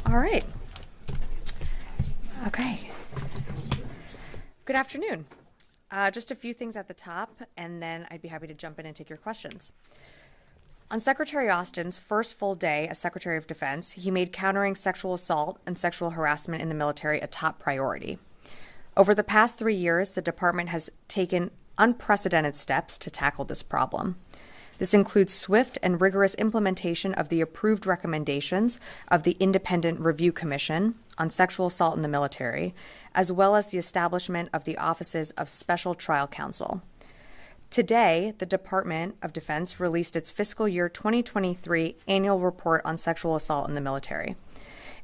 All right. Okay. Good afternoon. Just a few things at the top, and then I'd be happy to jump in and take your questions. On Secretary Austin's first full day as Secretary of Defense, he made countering sexual assault and sexual harassment in the military a top priority. Over the past 3 years, the department has taken unprecedented steps to tackle this problem. This includes swift and rigorous implementation of the approved recommendations of the Independent Review Commission on Sexual Assault in the Military, as well as the establishment of the offices of Special Trial Counsel. Today, the Department of Defense released its fiscal year 2023 annual report on sexual assault in the military.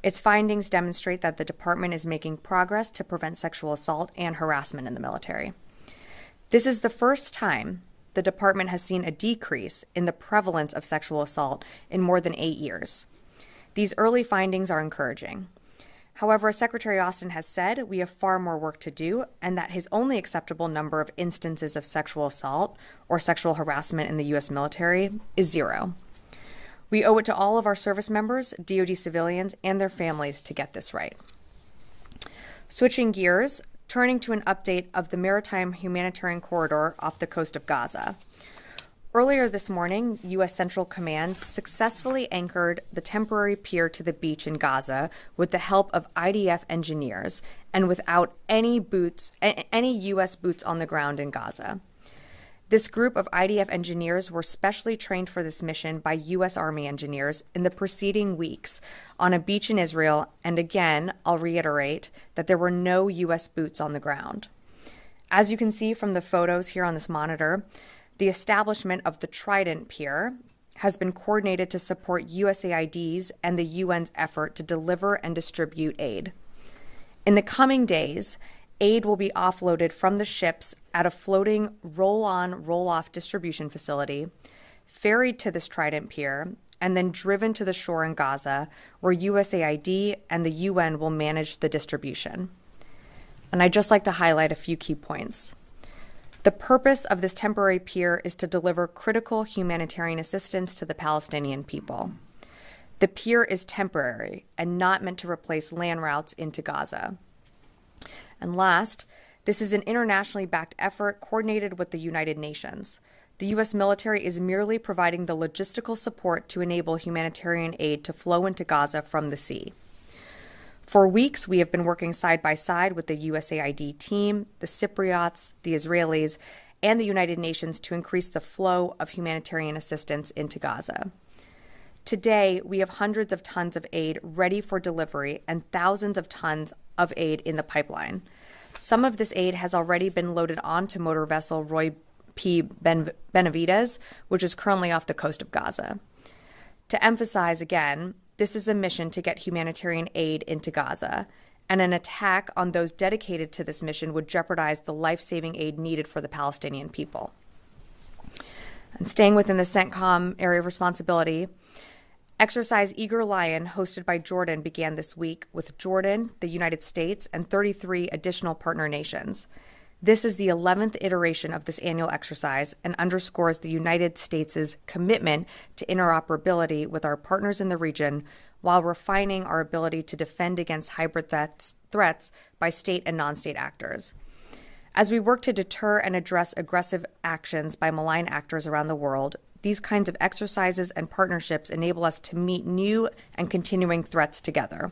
Its findings demonstrate that the department is making progress to prevent sexual assault and harassment in the military. This is the first time the department has seen a decrease in the prevalence of sexual assault in more than 8 years. These early findings are encouraging. However, as Secretary Austin has said, we have far more work to do, and that his only acceptable number of instances of sexual assault or sexual harassment in the U.S. military is 0. We owe it to all of our service members, DoD civilians, and their families to get this right. Switching gears, turning to an update of the maritime humanitarian corridor off the coast of Gaza. Earlier this morning, U.S. Central Command successfully anchored the temporary pier to the beach in Gaza with the help of IDF engineers and without any U.S. boots on the ground in Gaza. This group of IDF engineers were specially trained for this mission by U.S. Army engineers in the preceding weeks on a beach in Israel, and again, I'll reiterate that there were no U.S. boots on the ground. As you can see from the photos here on this monitor, the establishment of the Trident Pier has been coordinated to support USAID's and the UN's effort to deliver and distribute aid. In the coming days, aid will be offloaded from the ships at a floating roll-on, roll-off distribution facility, ferried to this Trident Pier, and then driven to the shore in Gaza, where USAID and the UN will manage the distribution. And I'd just like to highlight a few key points. The purpose of this temporary pier is to deliver critical humanitarian assistance to the Palestinian people. The pier is temporary and not meant to replace land routes into Gaza. And last, this is an internationally backed effort coordinated with the United Nations. The U.S. military is merely providing the logistical support to enable humanitarian aid to flow into Gaza from the sea. For weeks, we have been working side by side with the USAID team, the Cypriots, the Israelis, and the United Nations to increase the flow of humanitarian assistance into Gaza. Today, we have hundreds of tons of aid ready for delivery and thousands of tons of aid in the pipeline. Some of this aid has already been loaded onto motor vessel Roy P. Benavides, which is currently off the coast of Gaza. To emphasize again, this is a mission to get humanitarian aid into Gaza, and an attack on those dedicated to this mission would jeopardize the life-saving aid needed for the Palestinian people. And staying within the CENTCOM area of responsibility, Exercise Eager Lion, hosted by Jordan, began this week with Jordan, the United States, and 33 additional partner nations. This is the 11th iteration of this annual exercise and underscores the United States' commitment to interoperability with our partners in the region while refining our ability to defend against hybrid threats by state and non-state actors. As we work to deter and address aggressive actions by malign actors around the world, these kinds of exercises and partnerships enable us to meet new and continuing threats together.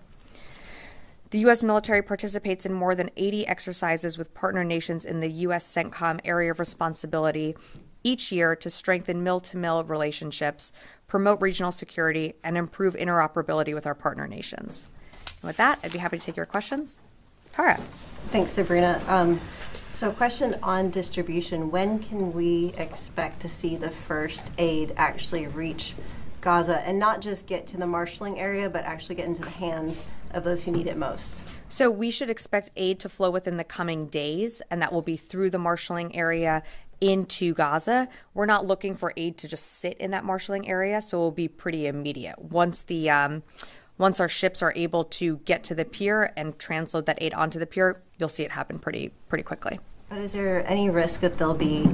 The U.S. military participates in more than 80 exercises with partner nations in the U.S. CENTCOM area of responsibility each year to strengthen mill-to-mill relationships, promote regional security, and improve interoperability with our partner nations. And with that, I'd be happy to take your questions. Tara. Thanks, Sabrina. So a question on distribution. When can we expect to see the first aid actually reach Gaza and not just get to the marshalling area, but actually get into the hands of those who need it most? So we should expect aid to flow within the coming days, and that will be through the marshalling area into Gaza. We're not looking for aid to just sit in that marshalling area, so it will be pretty immediate. Once our ships are able to get to the pier and transload that aid onto the pier, you'll see it happen pretty quickly. But is there any risk that there'll be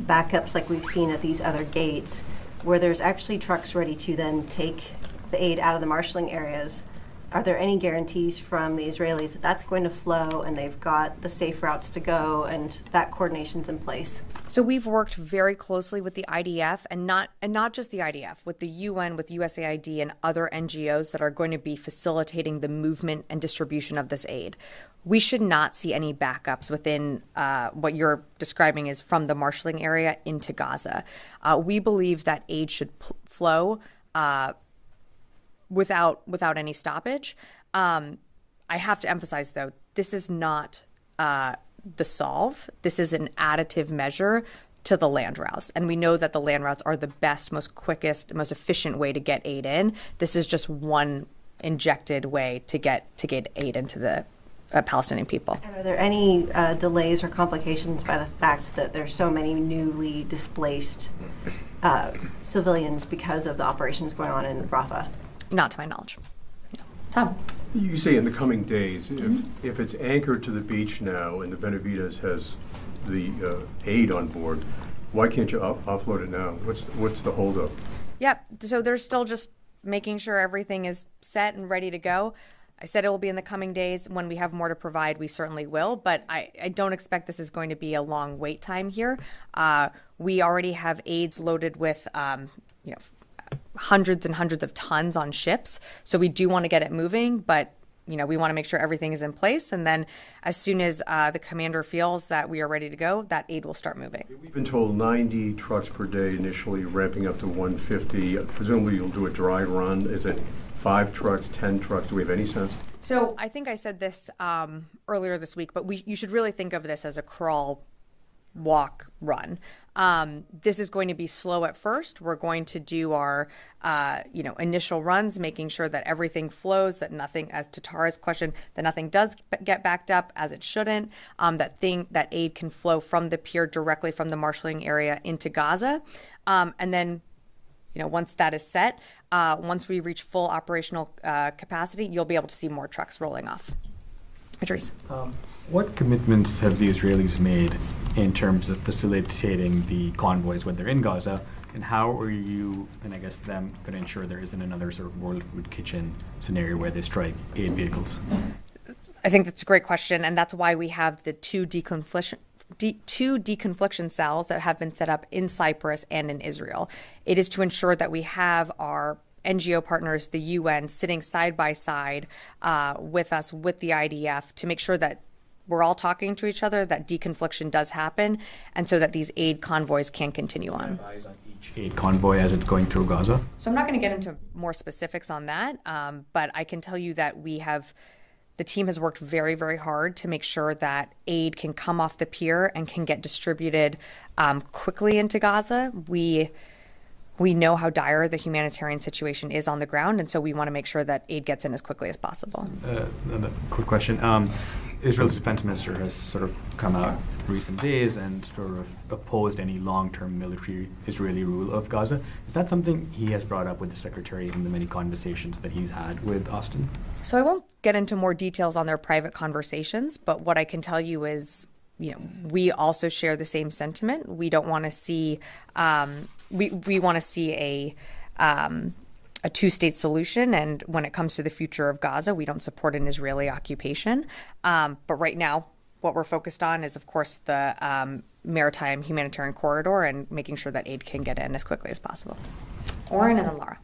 backups like we've seen at these other gates where there's actually trucks ready to then take the aid out of the marshalling areas, are there any guarantees from the Israelis that that's going to flow and they've got the safe routes to go and that coordination's in place? So we've worked very closely with the IDF and not just the IDF, with the UN, with USAID and other NGOs that are going to be facilitating the movement and distribution of this aid. We should not see any backups within what you're describing as from the marshalling area into Gaza. We believe that aid should flow without any stoppage. I have to emphasize, though, this is not the solve. This is an additive measure to the land routes. And we know that the land routes are the best, most quickest, most efficient way to get aid in. This is just one injected way to get aid into the Palestinian people. And are there any delays or complications by the fact that there's so many newly displaced civilians because of the operations going on in Rafa? Not to my knowledge. No. Tom? You say in the coming days, if it's anchored to the beach now and the Benavides has the aid on board, why can't you offload it now? What's the holdup? Yep. So they're still just making sure everything is set and ready to go. I said it will be in the coming days. When we have more to provide, we certainly will. But I don't expect this is going to be a long wait time here. We already have aids loaded with, hundreds and hundreds of tons on ships. So we do want to get it moving, but we want to make sure everything is in place. And then as soon as the commander feels that we are ready to go, that aid will start moving. We've been told 90 trucks per day initially, ramping up to 150. Presumably you'll do a dry run. Is it 5 trucks, 10 trucks? Do we have any sense? So I think I said this earlier this week, but you should really think of this as a crawl, walk, run. This is going to be slow at first. We're going to do our, initial runs, making sure that everything flows, that nothing, as to Tara's question, that nothing does get backed up as it shouldn't, that aid can flow from the pier directly from the marshalling area into Gaza. And then, once that is set, once we reach full operational capacity, you'll be able to see more trucks rolling off. Patrice. What commitments have the Israelis made in terms of facilitating the convoys when they're in Gaza, and how are you, and I guess them, going to ensure there isn't another sort of World Food Kitchen scenario where they strike aid vehicles? I think that's a great question, and that's why we have the two deconfliction cells that have been set up in Cyprus and in Israel. It is to ensure that we have our NGO partners, the UN, sitting side by side with us, with the IDF, to make sure that we're all talking to each other, that deconfliction does happen, and so that these aid convoys can continue on. Eyes on each aid convoy as it's going through Gaza? So I'm not going to get into more specifics on that, but I can tell you that the team has worked very, very hard to make sure that aid can come off the pier and can get distributed quickly into Gaza. We know how dire the humanitarian situation is on the ground, and so we want to make sure that aid gets in as quickly as possible. Another quick question. Israel's defense minister has sort of come out in recent days and sort of opposed any long-term military Israeli rule of Gaza. Is that something he has brought up with the secretary in the many conversations that he's had with Austin? So I won't get into more details on their private conversations, but what I can tell you is, we also share the same sentiment. We don't want to see, we want to see a two-state solution, and when it comes to the future of Gaza, we don't support an Israeli occupation. But right now, what we're focused on is, of course, the maritime humanitarian corridor and making sure that aid can get in as quickly as possible. Oren and then Laura.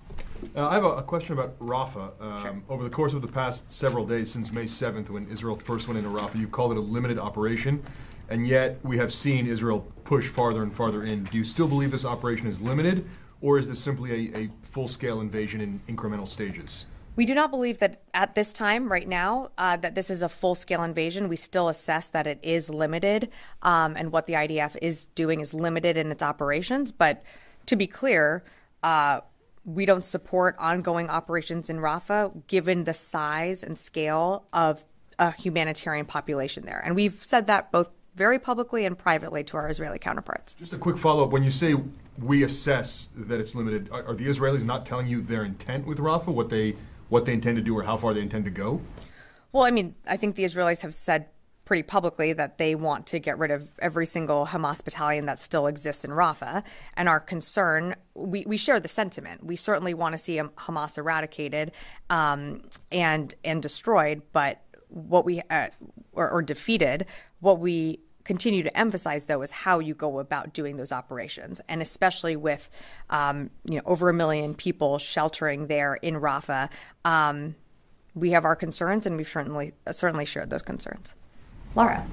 I have a question about Rafa. Sure. Over the course of the past several days, since May 7th, when Israel first went into Rafa, you called it a limited operation, and yet we have seen Israel push farther and farther in. Do you still believe this operation is limited, or is this simply a full-scale invasion in incremental stages? We do not believe that at this time, right now, that this is a full-scale invasion. We still assess that it is limited, and what the IDF is doing is limited in its operations. But to be clear, we don't support ongoing operations in Rafa, given the size and scale of a humanitarian population there. And we've said that both very publicly and privately to our Israeli counterparts. Just a quick follow-up. When you say we assess that it's limited, are the Israelis not telling you their intent with Rafa, what they intend to do or how far they intend to go? Well, I mean, I think the Israelis have said pretty publicly that they want to get rid of every single Hamas battalion that still exists in Rafa. And our concern, we share the sentiment. We certainly want to see Hamas eradicated and destroyed, but what we or defeated. What we continue to emphasize, though, is how you go about doing those operations, and especially with over 1 million people sheltering there in Rafa. We have our concerns, and we've certainly shared those concerns. Laura.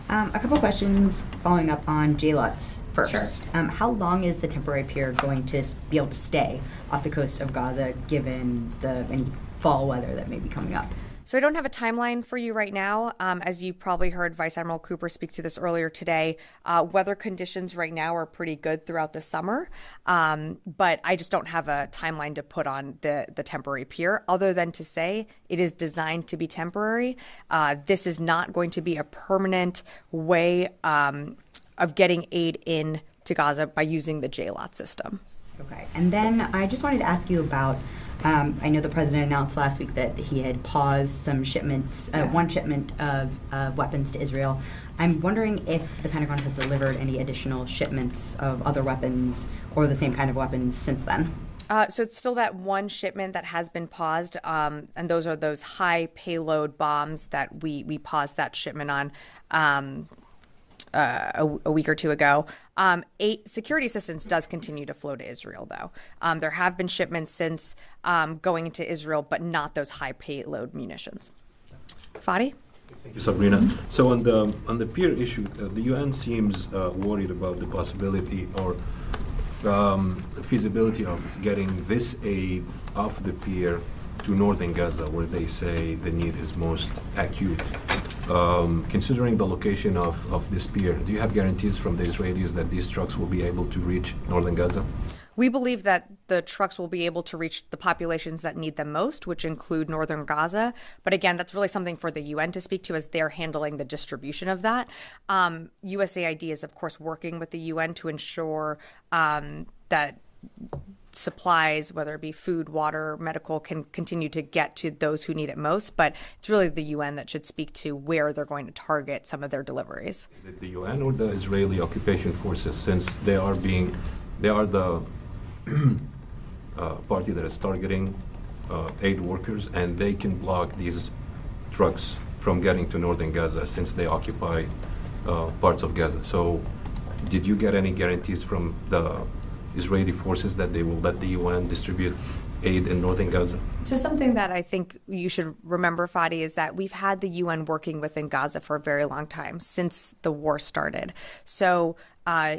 A couple questions following up on JLOTs first. Sure. How long is the temporary pier going to be able to stay off the coast of Gaza given any fall weather that may be coming up? So I don't have a timeline for you right now. As you probably heard Vice Admiral Cooper speak to this earlier today, weather conditions right now are pretty good throughout the summer. But I just don't have a timeline to put on the temporary pier, other than to say it is designed to be temporary. This is not going to be a permanent way of getting aid in to Gaza by using the JLOT system. Okay. And then I just wanted to ask you about, I know the president announced last week that he had paused some shipments, one shipment of weapons to Israel. I'm wondering if the Pentagon has delivered any additional shipments of other weapons or the same kind of weapons since then. So it's still that one shipment that has been paused, and those are those high payload bombs that we paused that shipment on a week or two ago. Security assistance does continue to flow to Israel, though. There have been shipments since going into Israel, but not those high payload munitions. Fadi? Thank you, Sabrina. So on the pier issue, the UN seems worried about the possibility or feasibility of getting this aid off the pier to Northern Gaza, where they say the need is most acute. Considering the location of this pier, do you have guarantees from the Israelis that these trucks will be able to reach Northern Gaza? We believe that the trucks will be able to reach the populations that need them most, which include Northern Gaza. But again, that's really something for the UN to speak to, as they're handling the distribution of that. USAID is, of course, working with the UN to ensure that supplies, whether it be food, water, medical, can continue to get to those who need it most. But it's really the UN that should speak to where they're going to target some of their deliveries. Is it the UN or the Israeli occupation forces, since they are the party that is targeting aid workers, and they can block these trucks from getting to Northern Gaza since they occupy parts of Gaza. So did you get any guarantees from the Israeli forces that they will let the UN distribute aid in Northern Gaza? So something that I think you should remember, Fadi, is that we've had the UN working within Gaza for a very long time, since the war started. So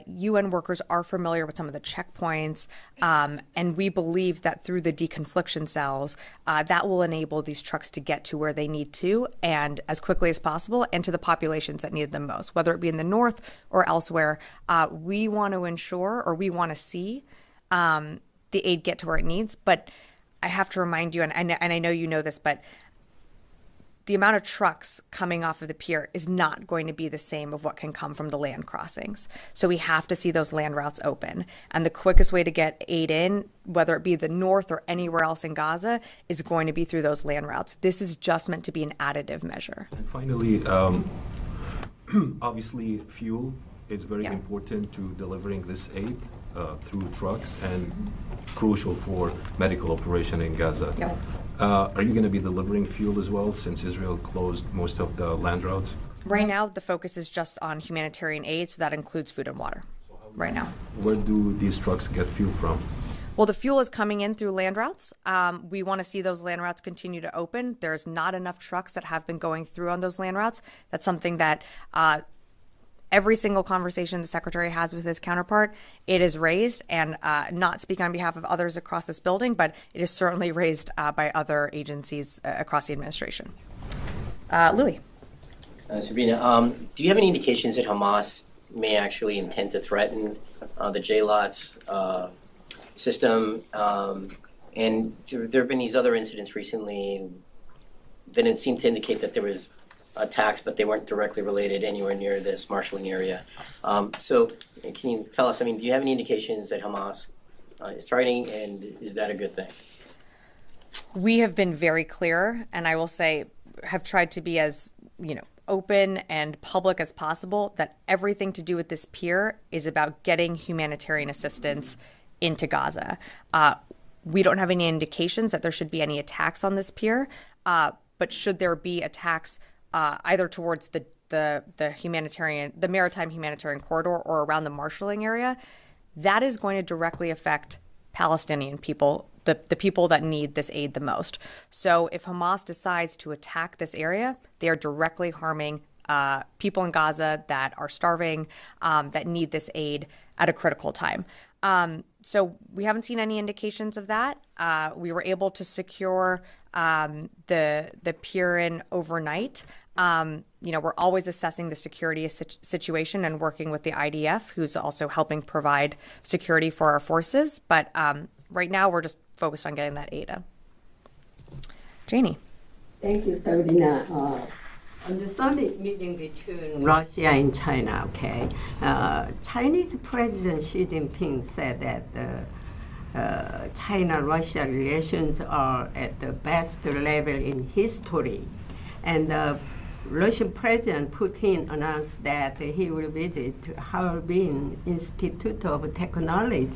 UN workers are familiar with some of the checkpoints, and we believe that through the deconfliction cells, that will enable these trucks to get to where they need to, and as quickly as possible, and to the populations that need them most, whether it be in the north or elsewhere. We want to ensure, or we want to see, the aid get to where it needs. But I have to remind you, and I know you know this, but the amount of trucks coming off of the pier is not going to be the same of what can come from the land crossings. So we have to see those land routes open. And the quickest way to get aid in, whether it be the north or anywhere else in Gaza, is going to be through those land routes. This is just meant to be an additive measure. And finally, obviously fuel is very important to delivering this aid through trucks, and crucial for medical operation in Gaza. Yep. Are you going to be delivering fuel as well, since Israel closed most of the land routes? Right now, the focus is just on humanitarian aid, so that includes food and water right now. Where do these trucks get fuel from? Well, the fuel is coming in through land routes. We want to see those land routes continue to open. There's not enough trucks that have been going through on those land routes. That's something that every single conversation the Secretary has with his counterpart, it is raised, and not speak on behalf of others across this building, but it is certainly raised by other agencies across the administration. Louis. Sabrina, do you have any indications that Hamas may actually intend to threaten the JLOTS system? And there have been these other incidents recently that it seemed to indicate that there was attacks, but they weren't directly related anywhere near this marshalling area. So can you tell us, do you have any indications that Hamas is threatening, and is that a good thing? We have been very clear, and I will say have tried to be as open and public as possible that everything to do with this pier is about getting humanitarian assistance into Gaza. We don't have any indications that there should be any attacks on this pier, but should there be attacks either towards the maritime humanitarian corridor or around the marshalling area, that is going to directly affect Palestinian people, the people that need this aid the most. So if Hamas decides to attack this area, they are directly harming people in Gaza that are starving, that need this aid at a critical time. So we haven't seen any indications of that. We were able to secure the pier in overnight. We're always assessing the security situation and working with the IDF, who's also helping provide security for our forces. But right now, we're just focused on getting that aid in. Janie. Thank you, Sabrina. On the summit meeting between Russia and China, Chinese President Xi Jinping said that China-Russia relations are at the best level in history. And the Russian President Putin announced that he will visit Harbin Institute of Technology,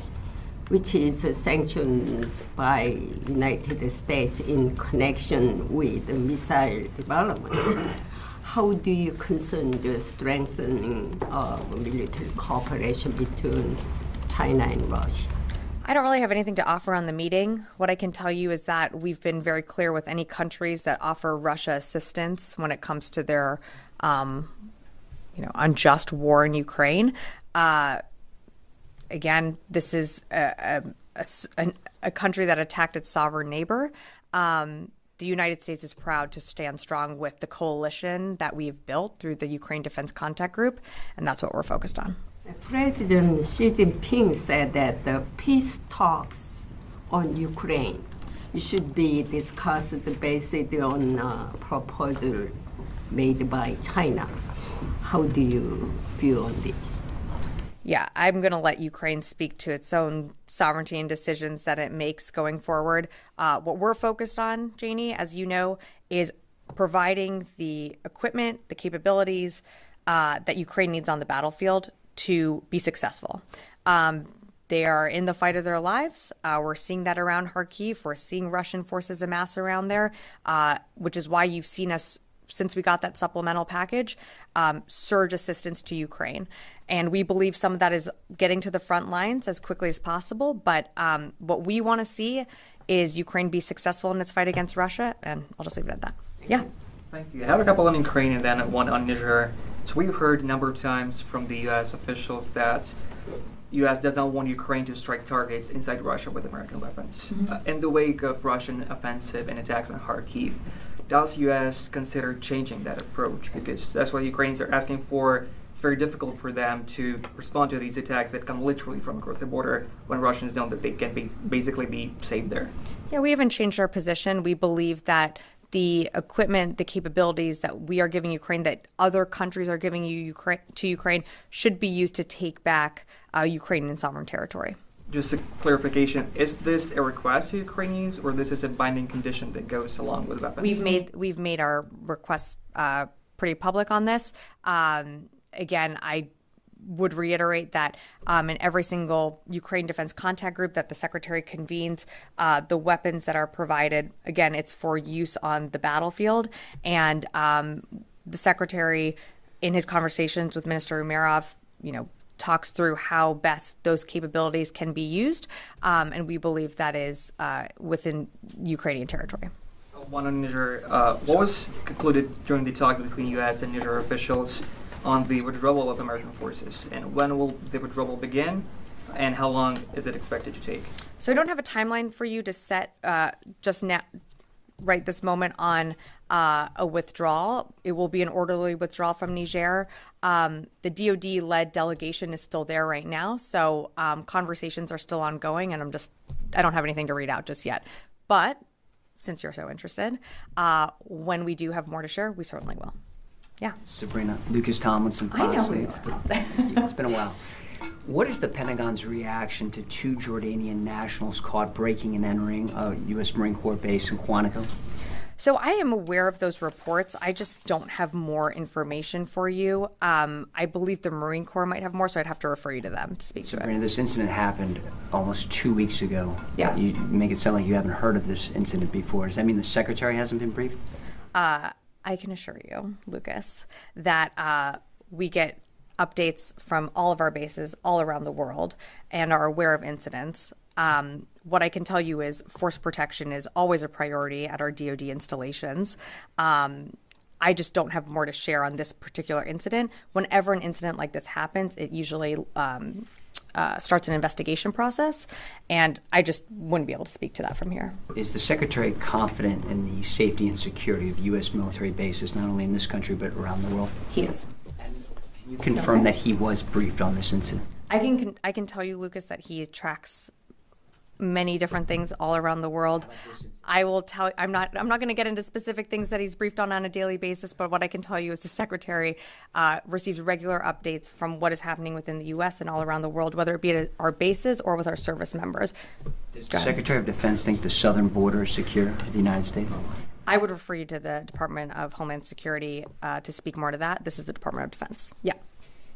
which is sanctioned by United States in connection with missile development. How do you concern the strengthening of military cooperation between China and Russia? I don't really have anything to offer on the meeting. What I can tell you is that we've been very clear with any countries that offer Russia assistance when it comes to their, unjust war in Ukraine. Again, this is a country that attacked its sovereign neighbor. The United States is proud to stand strong with the coalition that we've built through the Ukraine Defense Contact Group, and that's what we're focused on. President Xi Jinping said that the peace talks on Ukraine should be discussed based on a proposal made by China. How do you view on this? Yeah, I'm going to let Ukraine speak to its own sovereignty and decisions that it makes going forward. What we're focused on, Janie, as you know, is providing the equipment, the capabilities that Ukraine needs on the battlefield to be successful. They are in the fight of their lives. We're seeing that around Kharkiv. We're seeing Russian forces amass around there, which is why you've seen us, since we got that supplemental package, surge assistance to Ukraine. And we believe some of that is getting to the front lines as quickly as possible. But what we want to see is Ukraine be successful in its fight against Russia. And I'll just leave it at that. Yeah. Thank you. I have a couple on Ukraine and then one on Niger. So we've heard a number of times from the U.S. officials that U.S. does not want Ukraine to strike targets inside Russia with American weapons. In the wake of Russian offensive and attacks on Kharkiv, does U.S. consider changing that approach? Because that's what Ukrainians are asking for. It's very difficult for them to respond to these attacks that come literally from across the border when Russians know that they can basically be saved there. Yeah, we haven't changed our position. We believe that the equipment, the capabilities that we are giving Ukraine, that other countries are giving to Ukraine, should be used to take back Ukrainian sovereign territory. Just a clarification, is this a request to Ukrainians or this is a binding condition that goes along with weapons? We've made our requests pretty public on this. Again, I would reiterate that in every single Ukraine Defense Contact Group that the Secretary convenes, the weapons that are provided, again, it's for use on the battlefield. And the Secretary, in his conversations with Minister Umerov, talks through how best those capabilities can be used. And we believe that is within Ukrainian territory. One on Niger. What was concluded during the talks between U.S. and Niger officials on the withdrawal of American forces, and when will the withdrawal begin, and how long is it expected to take? So I don't have a timeline for you to set just now, right this moment, on a withdrawal. It will be an orderly withdrawal from Niger. The DoD-led delegation is still there right now, so conversations are still ongoing, and I don't have anything to read out just yet. But since you're so interested, when we do have more to share, we certainly will. Yeah. Sabrina, Lucas Tomlinson, Fox News. It's been a while. What is the Pentagon's reaction to 2 Jordanian nationals caught breaking and entering a U.S. Marine Corps base in Quantico? So I am aware of those reports. I just don't have more information for you. I believe the Marine Corps might have more, so I'd have to refer you to them to speak to Sabrina, it. this incident happened almost 2 weeks ago. Yeah. You make it sound like you haven't heard of this incident before. Does that mean the secretary hasn't been briefed? I can assure you, Lucas, that we get updates from all of our bases all around the world and are aware of incidents. What I can tell you is force protection is always a priority at our DoD installations. I just don't have more to share on this particular incident. Whenever an incident like this happens, it usually starts an investigation process, and I just wouldn't be able to speak to that from here. Is the secretary confident in the safety and security of U.S. military bases, not only in this country but around the world? He is. Can you confirm that he was briefed on this incident? I can tell you, Lucas, that he tracks many different things all around the world. I will tell. I'm not going to get into specific things that he's briefed on a daily basis. But what I can tell you is the secretary receives regular updates from what is happening within the U.S. and all around the world, whether it be at our bases or with our service members. Does the Secretary of Defense think the southern border is secure of the United States? I would refer you to the Department of Homeland Security to speak more to that. This is the Department of Defense. Yeah.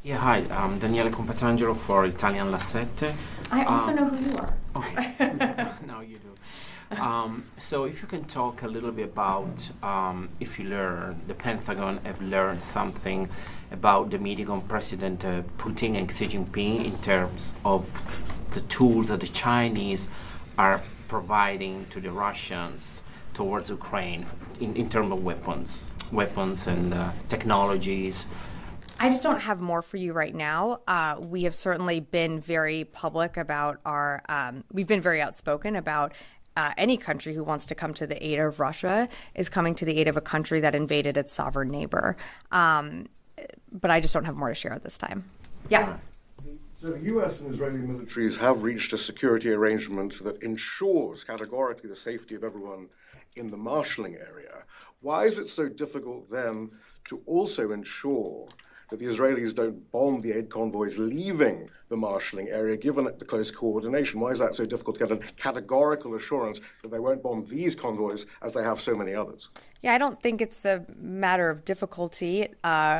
Yeah, hi, I'm Daniele Compatangelo for Italian La Sette. I also know who you are. Okay, now you do. So if you can talk a little bit about if you learn, the Pentagon have learned something about the meeting on President Putin and Xi Jinping in terms of the tools that the Chinese are providing to the Russians towards Ukraine in terms of weapons and technologies. I just don't have more for you right now. We have certainly been very public about we've been very outspoken about any country who wants to come to the aid of Russia is coming to the aid of a country that invaded its sovereign neighbor. But I just don't have more to share at this time. Yeah. So the U.S. and Israeli militaries have reached a security arrangement that ensures categorically the safety of everyone in the marshalling area. Why is it so difficult then to also ensure that the Israelis don't bomb the aid convoys leaving the marshalling area, given the close coordination? Why is that so difficult to get a categorical assurance that they won't bomb these convoys as they have so many others? Yeah, I don't think it's a matter of difficulty.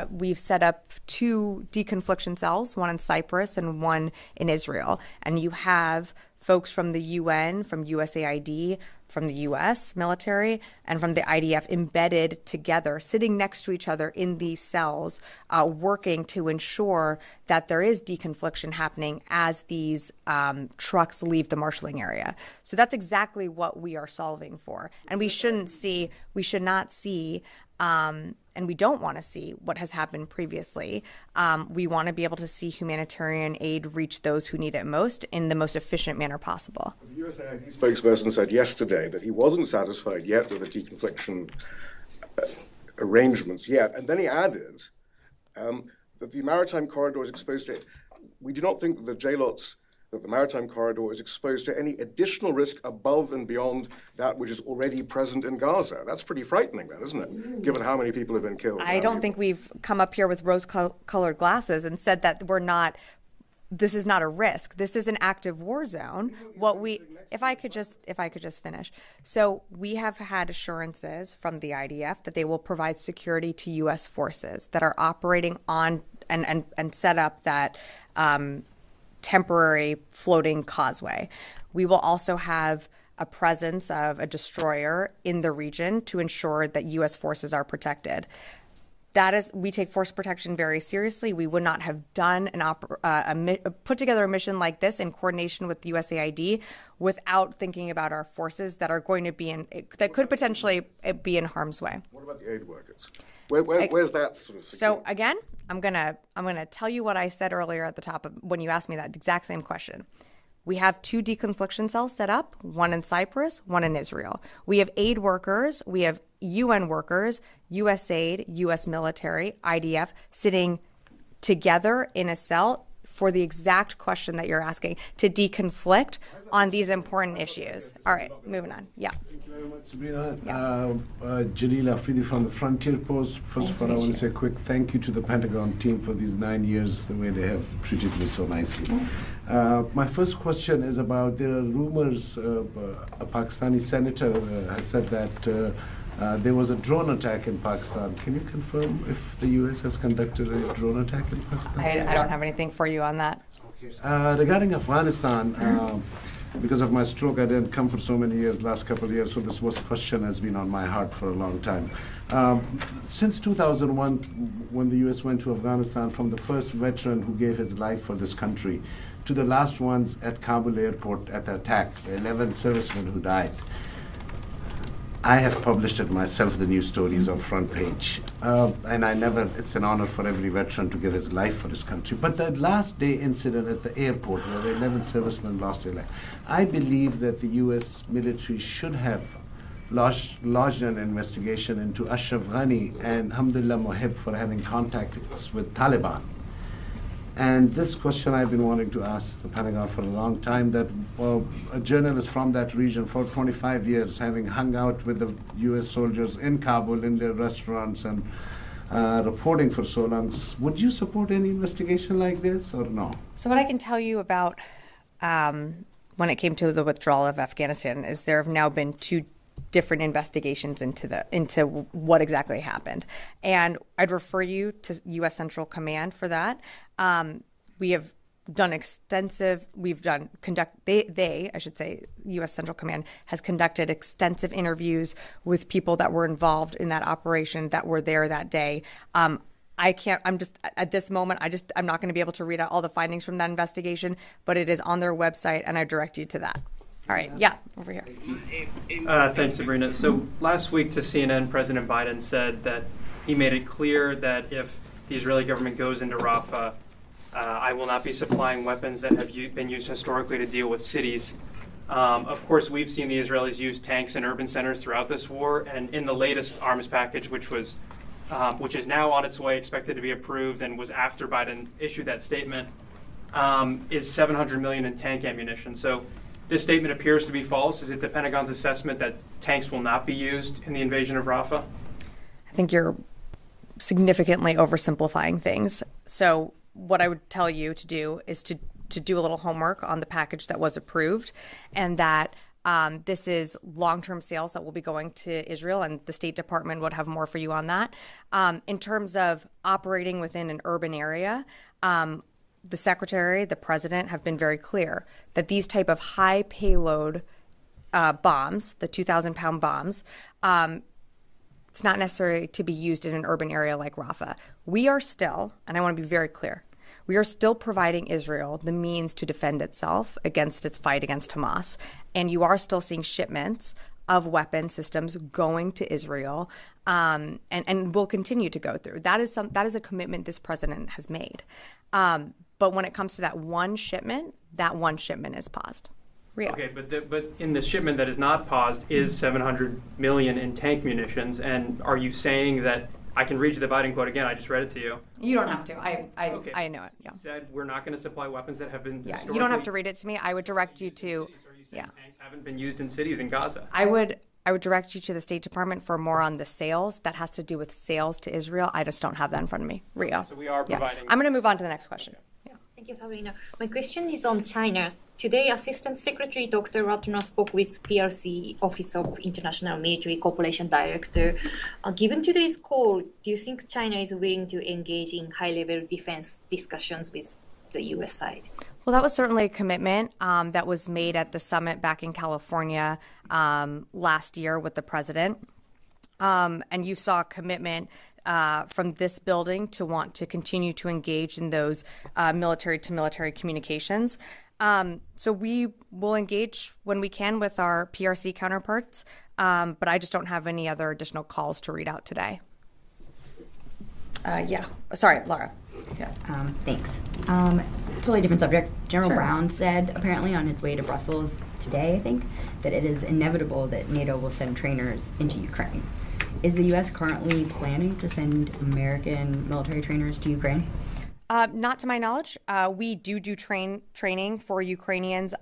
We've set up 2 deconfliction cells, one in Cyprus and one in Israel. And you have folks from the UN, from USAID, from the U.S. military, and from the IDF embedded together, sitting next to each other in these cells, working to ensure that there is deconfliction happening as these trucks leave the marshalling area. So that's exactly what we are solving for. And we should not see, and we don't want to see what has happened previously. We want to be able to see humanitarian aid reach those who need it most in the most efficient manner possible. The USAID spokesperson said yesterday that he wasn't satisfied yet with the deconfliction arrangements yet. And then he added that the maritime corridor is exposed to, we do not think that the JLOTs, that the maritime corridor is exposed to any additional risk above and beyond that which is already present in Gaza. That's pretty frightening, then, isn't it, given how many people have been killed? I don't think we've come up here with rose-colored glasses and said that this is not a risk. This is an active war zone. If I could just finish. So we have had assurances from the IDF that they will provide security to U.S. forces that are operating on and set up that temporary floating causeway. We will also have a presence of a destroyer in the region to ensure that U.S. forces are protected. We take force protection very seriously. We would not have done put together a mission like this in coordination with USAID without thinking about our forces that are going to that could potentially be in harm's way. What about the aid workers? Where's that sort of security? So again, I'm gonna tell you what I said earlier at the top of when you asked me that exact same question. We have 2 deconfliction cells set up, one in Cyprus, one in Israel. We have aid workers, we have UN workers, USAID, US military, IDF, sitting together in a cell for the exact question that you're asking, to deconflict on these important issues. All right, moving on. Yeah. Thank you very much, Sabrina. Jalil Afridi from the Frontier Post. First of all, I want to say a quick thank you to the Pentagon team for these 9 years, the way they have treated me so nicely. My first question is about the rumors. A Pakistani senator has said that There was a drone attack in Pakistan. Can you confirm if the U.S. has conducted a drone attack in Pakistan? I don't have anything for you on that. Regarding Afghanistan, because of my stroke, I didn't come for so many years, last couple of years, so this question has been on my heart for a long time. Since 2001, when the U.S. went to Afghanistan, from the first veteran who gave his life for this country to the last ones at Kabul airport at the attack, the 11 servicemen who died, I have published it myself, the news stories on front page. And it's an honor for every veteran to give his life for his country. But that last day incident at the airport where the 11 servicemen lost their life, I believe that the U.S. military should have lodged an investigation into Ashraf Ghani and Hamdullah Mohib for having contacts with Taliban. And this question I've been wanting to ask the Pentagon for a long time, that a journalist from that region for 25 years, having hung out with the U.S. soldiers in Kabul, in their restaurants, and reporting for so long, would you support any investigation like this or no? So what I can tell you about when it came to the withdrawal of Afghanistan is there have now been two different investigations into what exactly happened. And I'd refer you to U.S. Central Command for that. We have done U.S. Central Command has conducted extensive interviews with people that were involved in that operation that were there that day. At this moment, I'm not going to be able to read out all the findings from that investigation, but it is on their website, and I direct you to that. All right, yeah, over here. Thanks, Sabrina. So last week to CNN, President Biden said that he made it clear that if the Israeli government goes into Rafa, I will not be supplying weapons that have been used historically to deal with cities. Of course, we've seen the Israelis use tanks in urban centers throughout this war, and in the latest arms package, which is now on its way, expected to be approved, and was after Biden issued that statement, is $700 million in tank ammunition. So this statement appears to be false. Is it the Pentagon's assessment that tanks will not be used in the invasion of Rafah? I think you're significantly oversimplifying things. So what I would tell you to do is to do a little homework on the package that was approved, and that this is long-term sales that will be going to Israel, and the State Department would have more for you on that. In terms of operating within an urban area, the Secretary, the President have been very clear that these type of high payload bombs, the 2,000-pound bombs, it's not necessary to be used in an urban area like Rafah. We are still, and I want to be very clear, we are still providing Israel the means to defend itself against its fight against Hamas. And you are still seeing shipments of weapon systems going to Israel, and will continue to go through. That is a commitment this president has made. But when it comes to that one shipment is paused. Rio. Okay, but in the shipment that is not paused is $700 million in tank munitions, and are you saying that I can read you the Biden quote again? I just read it to you. You don't have to. I know it. Yeah. You said we're not going to supply weapons that have been. Yeah. You don't have to read it to me. I would direct you to. Yeah. Tanks haven't been used in cities in Gaza. I would direct you to the State Department for more on the sales. That has to do with sales to Israel. I just don't have that in front of me. Rio. So we are providing. I'm going to move on to the next question. Thank you, Sabrina. My question is on China. Today, Assistant Secretary Dr. Ratna spoke with PRC, Office of International Military Cooperation Director. Given today's call, do you think China is willing to engage in high-level defense discussions with the U.S. side? Well, that was certainly a commitment that was made at the summit back in California last year with the president. And you saw a commitment from this building to want to continue to engage in those military-to-military communications. So we will engage when we can with our PRC counterparts, but I just don't have any other additional calls to read out today. Sorry, Laura. Yeah. Thanks. Totally different subject. General Brown said, apparently on his way to Brussels today, I think, that it is inevitable that NATO will send trainers into Ukraine. Is the U.S. currently planning to send American military trainers to Ukraine? Not to my knowledge. We do training for Ukrainians,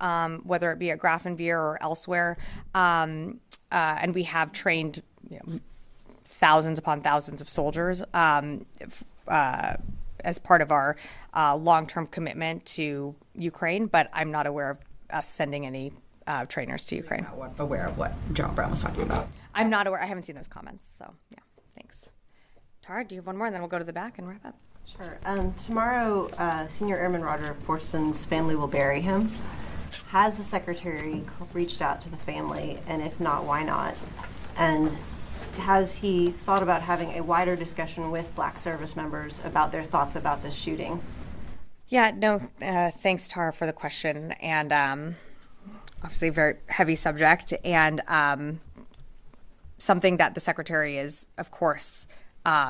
whether it be at Grafenwehr or elsewhere, and we have trained thousands upon thousands of soldiers as part of our long-term commitment to Ukraine. But I'm not aware of us sending any trainers to Ukraine. Not aware of what General Brown was talking about. I'm not aware. I haven't seen those comments. So, yeah, thanks. Tara, do you have one more? And then we'll go to the back and wrap up. Sure. Tomorrow, Senior Airman Roger Forston's family will bury him. Has the Secretary reached out to the family? And if not, why not? And has he thought about having a wider discussion with Black service members about their thoughts about this shooting? Yeah, no, thanks, Tara, for the question. And obviously a very heavy subject, and something that the Secretary is, of course,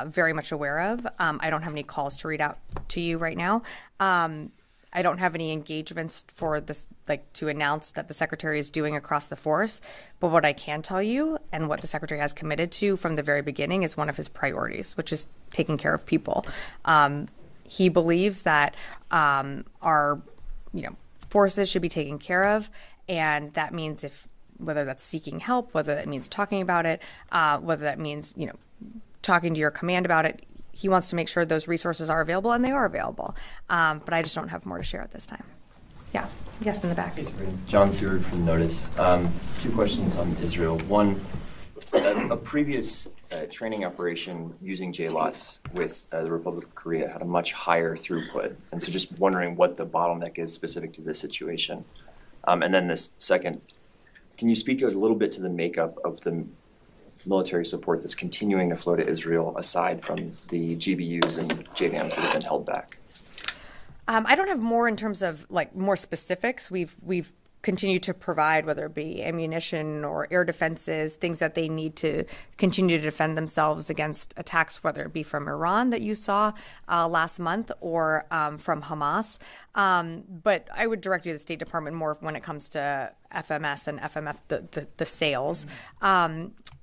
very much aware of. I don't have any calls to read out to you right now. I don't have any engagements for this, like, to announce that the Secretary is doing across the force. But what I can tell you, and what the Secretary has committed to from the very beginning, is one of his priorities, which is taking care of people. He believes that our, forces should be taken care of, and that means whether that's seeking help, whether that means talking about it, whether that means talking to your command about it. He wants to make sure those resources are available, and they are available. But I just don't have more to share at this time. Yeah. Yes, in the back. Hey, Sabrina. John Stewart from Notice. 2 questions on Israel. One, a previous training operation using JLOTs with the Republic of Korea had a much higher throughput. And so just wondering what the bottleneck is specific to this situation. And then this second, can you speak a little bit to the makeup of the military support that's continuing to flow to Israel aside from the GBUs and JDAMs that have been held back? I don't have more in terms of more specifics. We've continued to provide, whether it be ammunition or air defenses, things that they need to continue to defend themselves against attacks, whether it be from Iran that you saw last month or from Hamas. But I would direct you to the State Department more when it comes to FMS and FMF, the sales.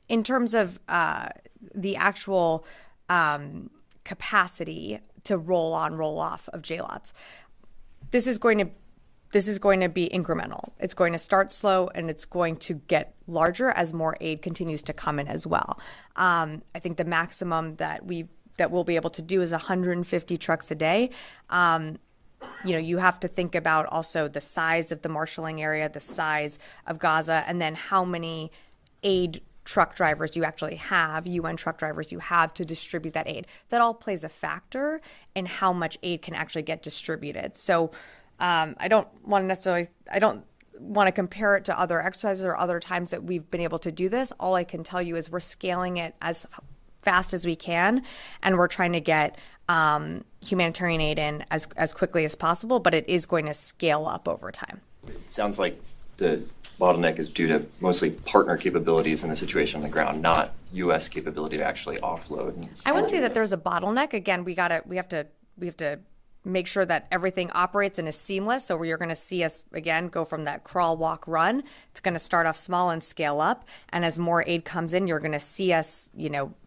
In terms of the actual capacity to roll on, roll off of JLOTs, this is going to be incremental. It's going to start slow, and it's going to get larger as more aid continues to come in as well. I think the maximum that we'll be able to do is 150 trucks a day. You have to think about also the size of the marshalling area, the size of Gaza, and then how many aid truck drivers you actually have, UN truck drivers you have to distribute that aid. That all plays a factor in how much aid can actually get distributed. So I don't want to compare it to other exercises or other times that we've been able to do this. All I can tell you is we're scaling it as fast as we can, and we're trying to get humanitarian aid in as quickly as possible, but it is going to scale up over time. It sounds like the bottleneck is due to mostly partner capabilities in the situation on the ground, not U.S. capability to actually offload. I wouldn't say that there's a bottleneck. Again, we have to make sure that everything operates and is seamless. So you're going to see us, again, go from that crawl, walk, run. It's going to start off small and scale up. And as more aid comes in, you're going to see us,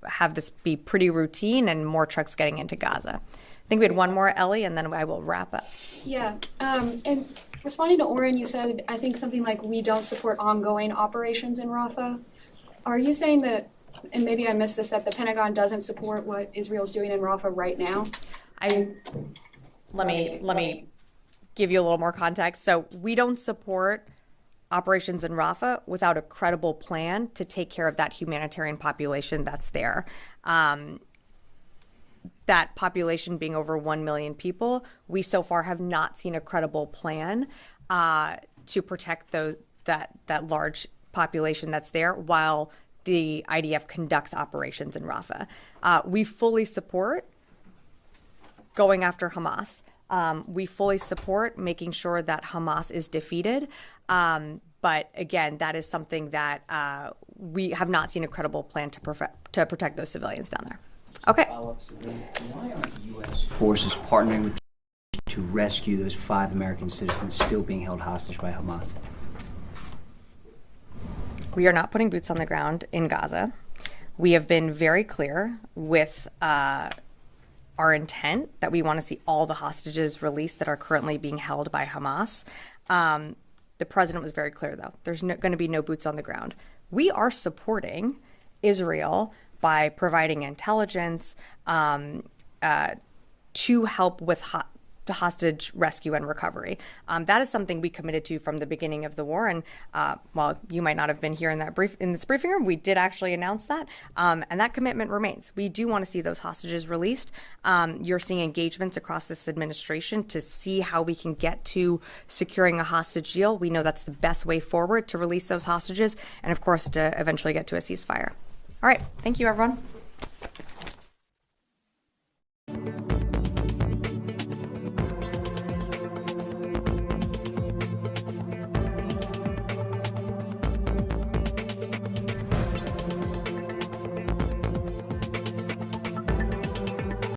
have this be pretty routine and more trucks getting into Gaza. I think we had one more, Ellie, and then I will wrap up. Yeah. And responding to Oren, you said, I think something like, we don't support ongoing operations in Rafa. Are you saying that, and maybe I missed this, that the Pentagon doesn't support what Israel's doing in Rafa right now? Let me give you a little more context. So we don't support operations in Rafa without a credible plan to take care of that humanitarian population that's there. That population being over 1 million people, we so far have not seen a credible plan to protect that large population that's there while the IDF conducts operations in Rafa. We fully support going after Hamas. We fully support making sure that Hamas is defeated. But again, that is something that we have not seen a credible plan to protect those civilians down there. Okay. Why aren't U.S. forces partnering with to rescue those 5 American citizens still being held hostage by Hamas? We are not putting boots on the ground in Gaza. We have been very clear with our intent that we want to see all the hostages released that are currently being held by Hamas. The president was very clear, though. There's going to be no boots on the ground. We are supporting Israel by providing intelligence to help with hostage rescue and recovery. That is something we committed to from the beginning of the war. And while you might not have been here in this briefing room, we did actually announce that. And that commitment remains. We do want to see those hostages released. You're seeing engagements across this administration to see how we can get to securing a hostage deal. We know that's the best way forward to release those hostages and, of course, to eventually get to a ceasefire. All right. Thank you, everyone.